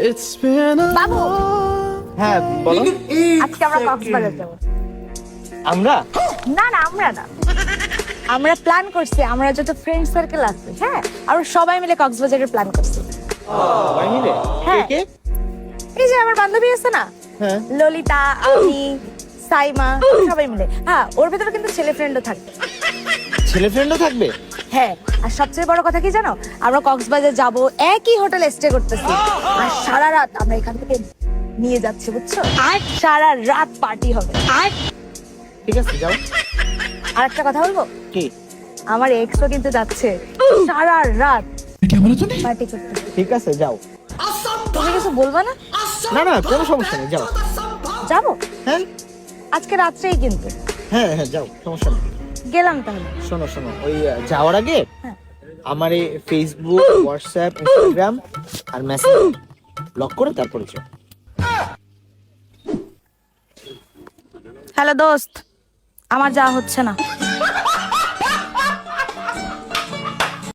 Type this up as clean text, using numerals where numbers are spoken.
বাবু হ্যাঁ বলো। আজকে আমরা কক্সবাজার যাব। আমরা না না আমরা না, আমরা প্ল্যান করছি, আমরা যত ফ্রেন্ড সার্কেল আছে, হ্যাঁ আমরা সবাই মিলে কক্সবাজারের প্ল্যান করছি। সবাই মিলে? হ্যাঁ। কে? এই যে আমার বান্ধবী আছে না, হ্যাঁ। ললিতা, আমি, সাইমা, সবাই মিলে। হ্যাঁ, ওর ভেতরে কিন্তু ছেলে ফ্রেন্ডও থাকবে। ছেলে ফ্রেন্ডও থাকবে? হ্যাঁ, আর সবচেয়ে বড় কথা কি জানো, আমরা কক্সবাজার যাব, একই হোটেলে স্টে করতেছি, আর সারা রাত আমরা এখান থেকে নিয়ে যাচ্ছি, বুঝছো? আর সারা রাত পার্টি হবে। আর ঠিক আছে যাও। আর একটা কথা বলবো, কি? আমার এক্সও কিন্তু যাচ্ছে সারা রাত পার্টি করতে। ঠিক আছে যাও। তুমি কিছু বলবা না? না না কোনো সমস্যা নেই, যাও। যাবো হ্যাঁ আজকে রাত্রেই কিন্তু। হ্যাঁ হ্যাঁ যাও, সমস্যা নেই। গেলাম তাহলে। শোনো শোনো, ওই যাওয়ার আগে হ্যাঁ। আমার এই ফেসবুক, হোয়াটসঅ্যাপ, ইনস্টাগ্রাম আর মেসেজ ব্লক করে তারপরে যাও। হ্যালো দোস্ত, আমার যা হচ্ছে না।